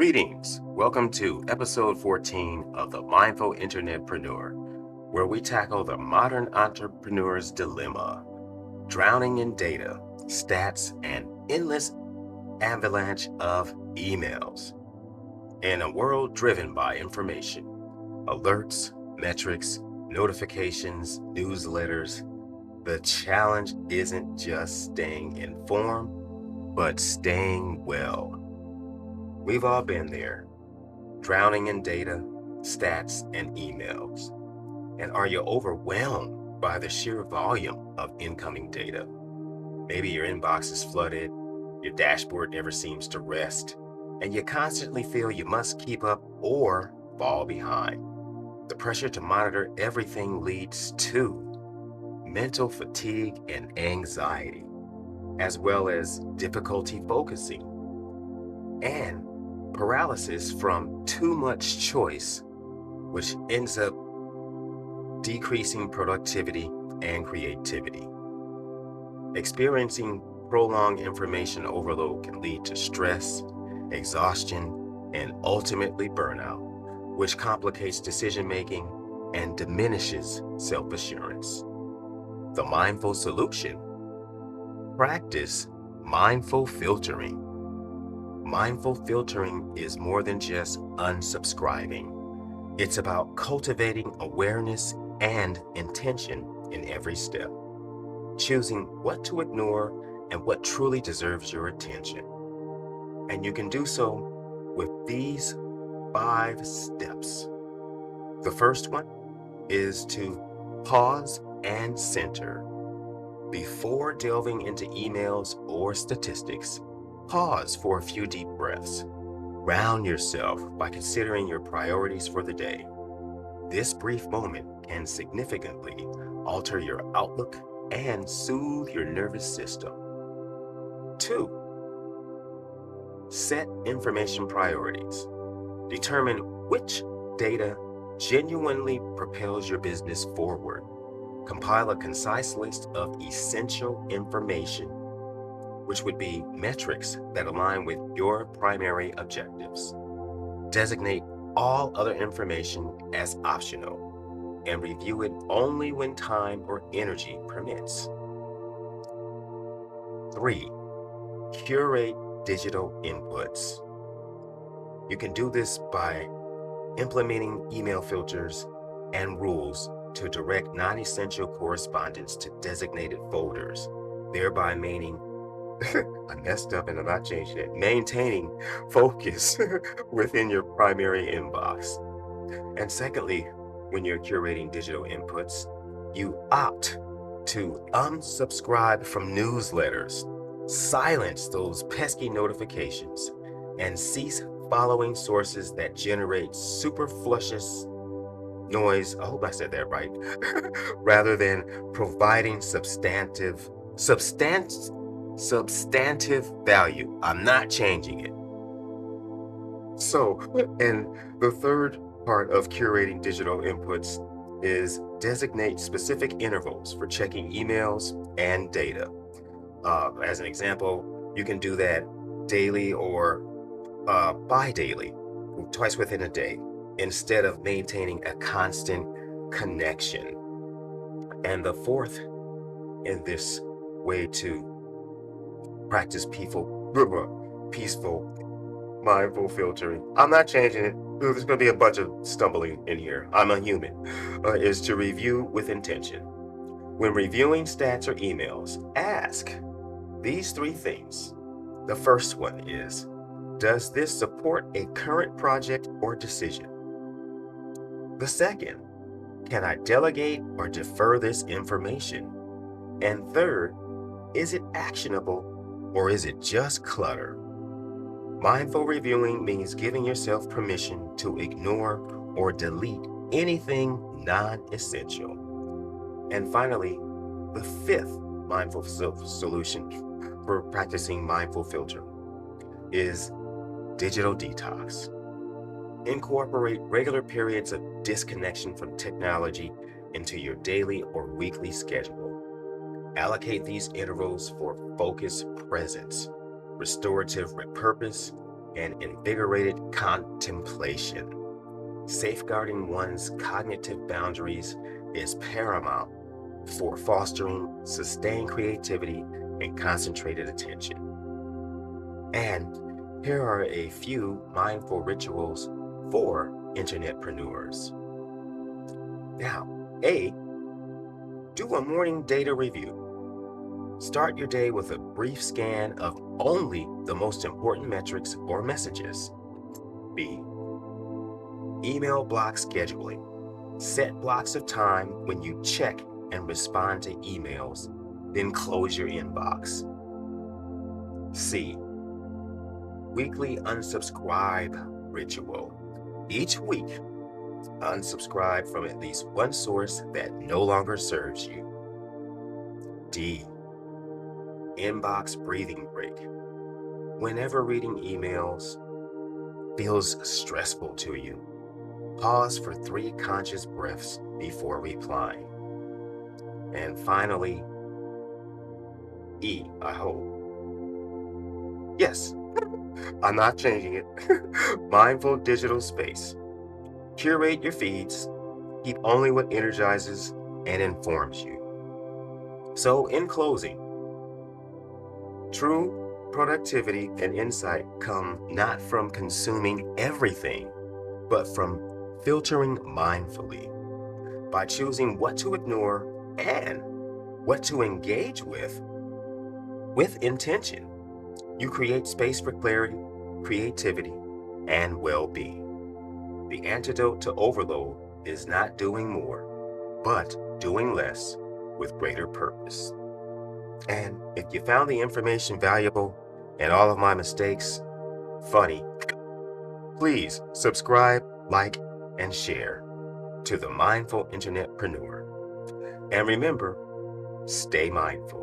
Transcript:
Greetings. Welcome to episode 14 of the Mindful Internetpreneur, where we tackle the modern entrepreneur's dilemma, drowning in data, stats, and endless avalanche of emails. In a world driven by information, alerts, metrics, notifications, newsletters, the challenge isn't just staying informed, but staying well. We've all been there, drowning in data, stats, and emails. And are you overwhelmed by the sheer volume of incoming data? Maybe your inbox is flooded, your dashboard never seems to rest, and you constantly feel you must keep up or fall behind. The pressure to monitor everything leads to mental fatigue and anxiety, as well as difficulty focusing and paralysis from too much choice, which ends up decreasing productivity and creativity. Experiencing prolonged information overload can lead to stress, exhaustion, and ultimately burnout, which complicates decision-making and diminishes self-assurance. The mindful solution: practice mindful filtering. Mindful filtering is more than just unsubscribing. It's about cultivating awareness and intention in every step, choosing what to ignore and what truly deserves your attention. And you can do so with these 5 steps. The first one is to pause and center. Before delving into emails or statistics, pause for a few deep breaths. Ground yourself by considering your priorities for the day. This brief moment can significantly alter your outlook and soothe your nervous system. 2. Set information priorities. Determine which data genuinely propels your business forward. Compile a concise list of essential information, which would be metrics that align with your primary objectives. Designate all other information as optional and review it only when time or energy permits. 3. Curate digital inputs. You can do this by implementing email filters and rules to direct non-essential correspondence to designated folders, thereby I messed up and I'm not changing it. Maintaining focus within your primary inbox. And secondly, when you're curating digital inputs, you opt to unsubscribe from newsletters, silence those pesky notifications, and cease following sources that generate superfluous noise. I hope I said that right. Rather than providing substantive value. I'm not changing it. So, and the third part of curating digital inputs is designate specific intervals for checking emails and data. As an example, you can do that daily or bi-daily, twice within a day, instead of maintaining a constant connection. And the fourth in this way to practice peaceful, mindful filtering. I'm not changing it. There's going to be a bunch of stumbling in here. I'm a human. Is to review with intention. When reviewing stats or emails, ask these 3 things. The first one is, does this support a current project or decision? The second, can I delegate or defer this information? And third, is it actionable or is it just clutter? Mindful reviewing means giving yourself permission to ignore or delete anything non-essential. And finally, the 5th mindful solution for practicing mindful filtering is digital detox. Incorporate regular periods of disconnection from technology into your daily or weekly schedule. Allocate these intervals for focused presence, restorative purpose, and invigorated contemplation. Safeguarding one's cognitive boundaries is paramount for fostering sustained creativity and concentrated attention. And here are a few mindful rituals for internetpreneurs. Now, A, do a morning data review. Start your day with a brief scan of only the most important metrics or messages. B, email block scheduling. Set blocks of time when you check and respond to emails, then close your inbox. C, weekly unsubscribe ritual. Each week, unsubscribe from at least one source that no longer serves you. D, inbox breathing break. Whenever reading emails feels stressful to you, pause for 3 conscious breaths before replying. And finally, E, I hope. Yes, I'm not changing it. Mindful digital space. Curate your feeds. Keep only what energizes and informs you. So, in closing, true productivity and insight come not from consuming everything, but from filtering mindfully. By choosing what to ignore and what to engage with intention, you create space for clarity, creativity, and well-being. The antidote to overload is not doing more, but doing less with greater purpose. And if you found the information valuable and all of my mistakes funny, please subscribe, like, and share to the Mindful Internetpreneur. And remember, stay mindful.